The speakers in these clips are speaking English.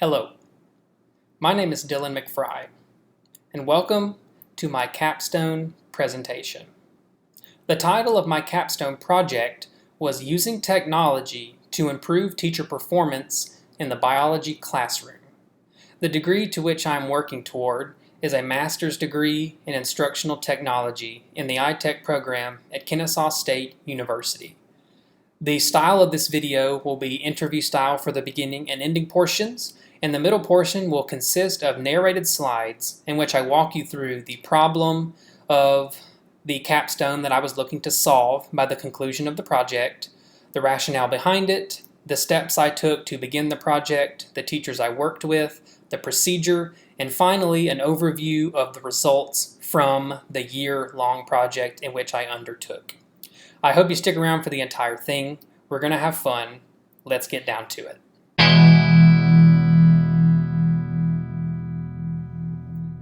Hello, my name is Dylan McFry, and welcome to my Capstone presentation. The title of my Capstone project was Using Technology to Improve Teacher Performance in the Biology Classroom. The degree to which I am working toward is a master's degree in instructional technology in the iTech program at Kennesaw State University. The style of this video will be interview style for the beginning and ending portions, and the middle portion will consist of narrated slides in which I walk you through the problem of the capstone that I was looking to solve by the conclusion of the project, the rationale behind it, the steps I took to begin the project, the teachers I worked with, the procedure, and finally an overview of the results from the year-long project in which I undertook. I hope you stick around for the entire thing. We're going to have fun. Let's get down to it.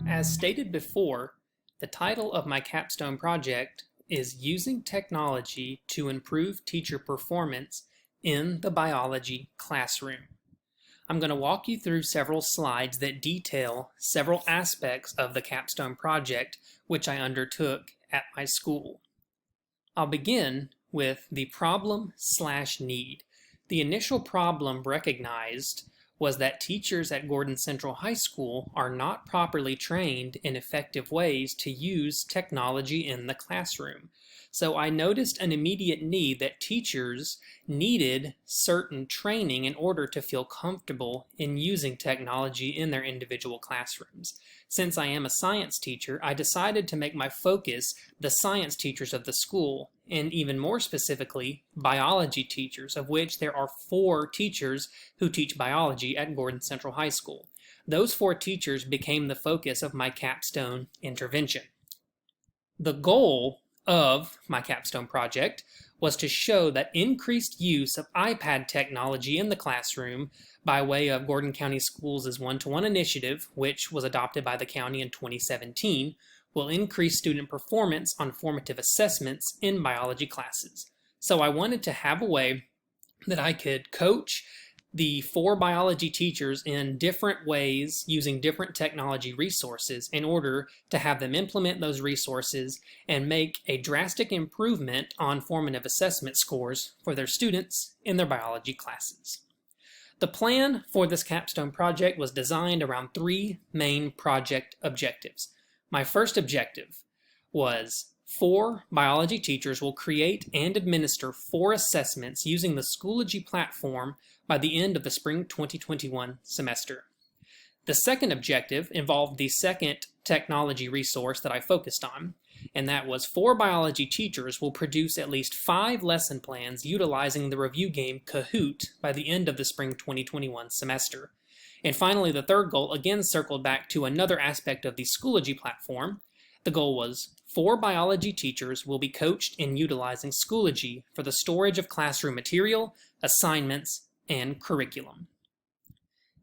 As stated before, the title of my capstone project is Using Technology to Improve Teacher Performance in the Biology Classroom. I'm going to walk you through several slides that detail several aspects of the capstone project which I undertook at my school. I'll begin with the problem/need. The initial problem recognized was that teachers at Gordon Central High School are not properly trained in effective ways to use technology in the classroom. So I noticed an immediate need that teachers needed certain training in order to feel comfortable in using technology in their individual classrooms. Since I am a science teacher, I decided to make my focus the science teachers of the school, and even more specifically, biology teachers, of which there are 4 teachers who teach biology at Gordon Central High School. Those 4 teachers became the focus of my capstone intervention. The goal of my capstone project was to show that increased use of iPad technology in the classroom by way of Gordon County Schools' one-to-one initiative, which was adopted by the county in 2017, will increase student performance on formative assessments in biology classes. So I wanted to have a way that I could coach the 4 biology teachers in different ways using different technology resources in order to have them implement those resources and make a drastic improvement on formative assessment scores for their students in their biology classes. The plan for this capstone project was designed around 3 main project objectives. My first objective was 4 biology teachers will create and administer 4 assessments using the Schoology platform by the end of the spring 2021 semester. The second objective involved the second technology resource that I focused on, and that was 4 biology teachers will produce at least 5 lesson plans utilizing the review game Kahoot by the end of the spring 2021 semester. And finally, the third goal again circled back to another aspect of the Schoology platform. The goal was 4 biology teachers will be coached in utilizing Schoology for the storage of classroom material, assignments, and curriculum.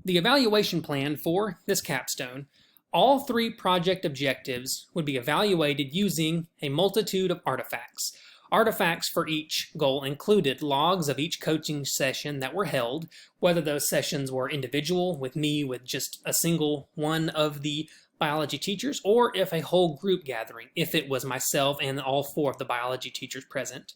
The evaluation plan for this capstone, all 3 project objectives would be evaluated using a multitude of artifacts. Artifacts for each goal included logs of each coaching session that were held, whether those sessions were individual with me with just a single one of the biology teachers, or if a whole group gathering, if it was myself and all 4 of the biology teachers present.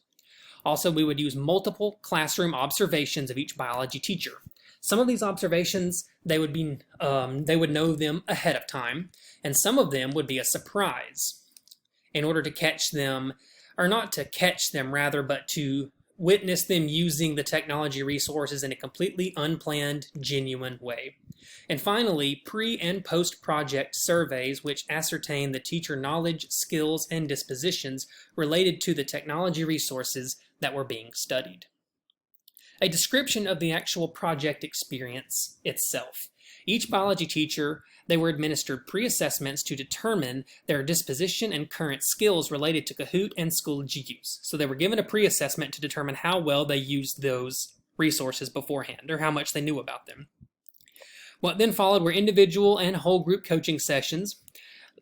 Also, we would use multiple classroom observations of each biology teacher. Some of these observations, they would know them ahead of time, and some of them would be a surprise in order to catch them, or not to catch them rather, but to witness them using the technology resources in a completely unplanned, genuine way. And finally, pre- and post-project surveys which ascertain the teacher knowledge, skills, and dispositions related to the technology resources that were being studied. A description of the actual project experience itself. Each biology teacher, they were administered pre-assessments to determine their disposition and current skills related to Kahoot and Schoology use. So they were given a pre-assessment to determine how well they used those resources beforehand, or how much they knew about them. What then followed were individual and whole group coaching sessions.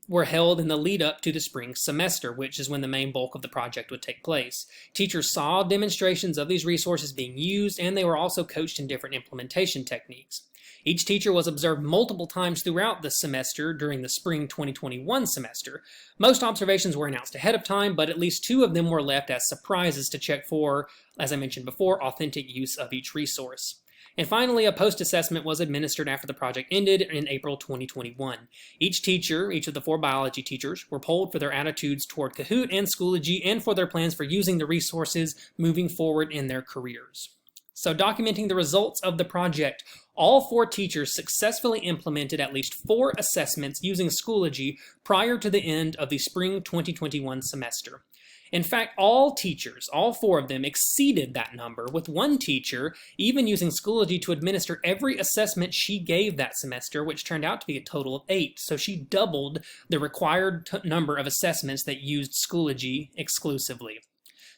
were held in the lead up to the spring semester, which is when the main bulk of the project would take place. Teachers saw demonstrations of these resources being used, and they were also coached in different implementation techniques. Each teacher was observed multiple times throughout the semester during the spring 2021 semester. Most observations were announced ahead of time, but at least 2 of them were left as surprises to check for, as I mentioned before, authentic use of each resource. And finally, a post-assessment was administered after the project ended in April 2021. Each teacher, each of the 4 biology teachers, were polled for their attitudes toward Kahoot and Schoology and for their plans for using the resources moving forward in their careers. So documenting the results of the project, all 4 teachers successfully implemented at least 4 assessments using Schoology prior to the end of the spring 2021 semester. In fact, all teachers, all 4 of them, exceeded that number, with one teacher even using Schoology to administer every assessment she gave that semester, which turned out to be a total of 8. So she doubled the required number of assessments that used Schoology exclusively.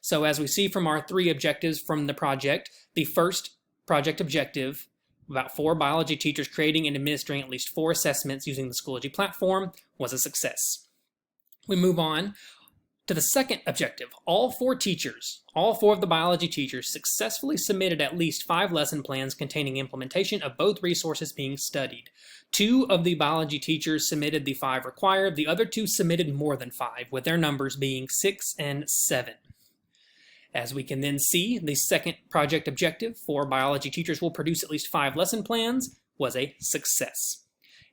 So as we see from our 3 objectives from the project, the first project objective, about 4 biology teachers creating and administering at least 4 assessments using the Schoology platform, was a success. We move on to the second objective. All 4 teachers, all 4 of the biology teachers successfully submitted at least 5 lesson plans containing implementation of both resources being studied. 2 of the biology teachers submitted the 5 required, the other 2 submitted more than 5, with their numbers being 6 and 7. As we can then see, the second project objective, 4 biology teachers will produce at least 5 lesson plans, was a success.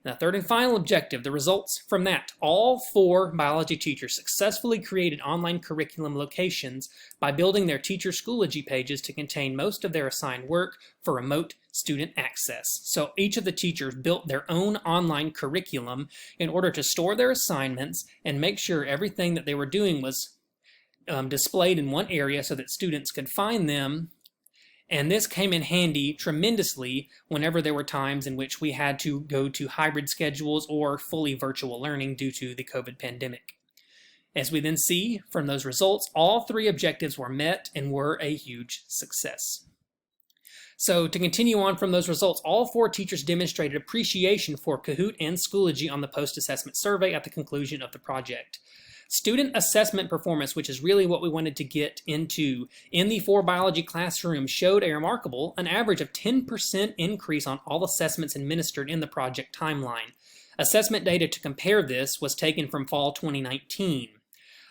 And the third and final objective, the results from that, all 4 biology teachers successfully created online curriculum locations by building their teacher Schoology pages to contain most of their assigned work for remote student access. So each of the teachers built their own online curriculum in order to store their assignments and make sure everything that they were doing was displayed in one area so that students could find them. And this came in handy tremendously whenever there were times in which we had to go to hybrid schedules or fully virtual learning due to the COVID pandemic. As we then see from those results, all 3 objectives were met and were a huge success. So to continue on from those results, all 4 teachers demonstrated appreciation for Kahoot and Schoology on the post-assessment survey at the conclusion of the project. Student assessment performance, which is really what we wanted to get into, in the 4 biology classrooms showed a remarkable, an average of 10% increase on all assessments administered in the project timeline. Assessment data to compare this was taken from fall 2019.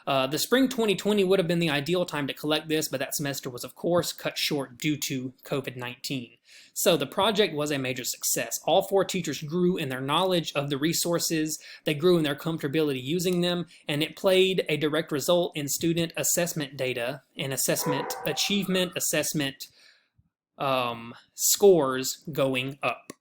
The spring 2020 would have been the ideal time to collect this, but that semester was of course cut short due to COVID-19. So the project was a major success. All 4 teachers grew in their knowledge of the resources, they grew in their comfortability using them, and it played a direct result in student assessment data and assessment achievement, assessment scores going up.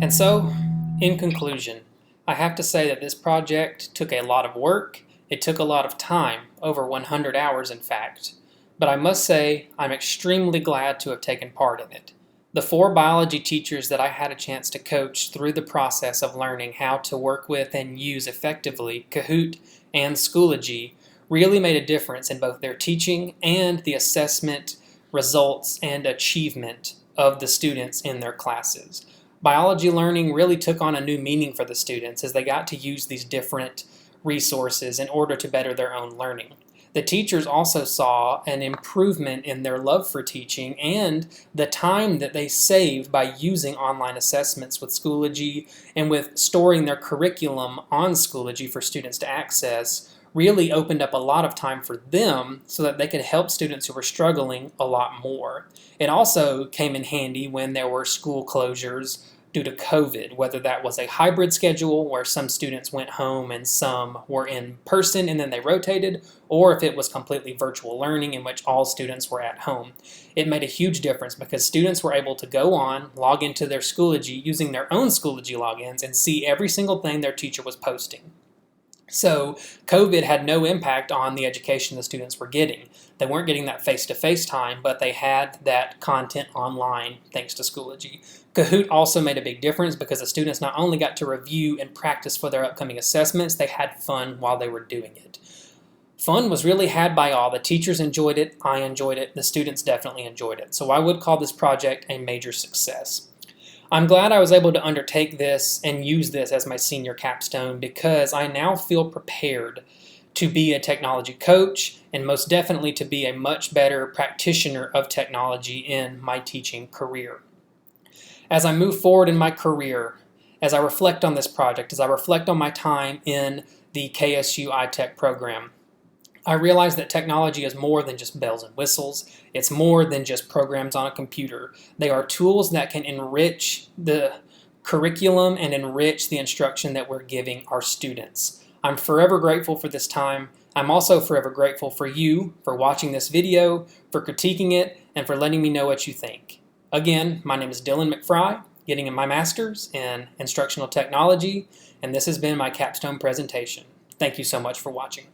And so, in conclusion, I have to say that this project took a lot of work. It took a lot of time, over 100 hours in fact. But I must say I'm extremely glad to have taken part in it. The 4 biology teachers that I had a chance to coach through the process of learning how to work with and use effectively Kahoot and Schoology really made a difference in both their teaching and the assessment results and achievement of the students in their classes. Biology learning really took on a new meaning for the students as they got to use these different resources in order to better their own learning. The teachers also saw an improvement in their love for teaching and the time that they saved by using online assessments with Schoology and with storing their curriculum on Schoology for students to access really opened up a lot of time for them so that they could help students who were struggling a lot more. It also came in handy when there were school closures due to COVID, whether that was a hybrid schedule where some students went home and some were in person and then they rotated, or if it was completely virtual learning in which all students were at home. It made a huge difference because students were able to go on, log into their Schoology using their own Schoology logins and see every single thing their teacher was posting. So COVID had no impact on the education the students were getting. They weren't getting that face-to-face time, but they had that content online thanks to Schoology. Kahoot also made a big difference because the students not only got to review and practice for their upcoming assessments, they had fun while they were doing it. Fun was really had by all. The teachers enjoyed it, I enjoyed it, the students definitely enjoyed it. So I would call this project a major success. I'm glad I was able to undertake this and use this as my senior capstone because I now feel prepared to be a technology coach and most definitely to be a much better practitioner of technology in my teaching career. As I move forward in my career, as I reflect on this project, as I reflect on my time in the KSU iTech program, I realize that technology is more than just bells and whistles. It's more than just programs on a computer. They are tools that can enrich the curriculum and enrich the instruction that we're giving our students. I'm forever grateful for this time. I'm also forever grateful for you for watching this video, for critiquing it, and for letting me know what you think. Again, my name is Dylan McFry, getting my master's in instructional technology, and this has been my capstone presentation. Thank you so much for watching.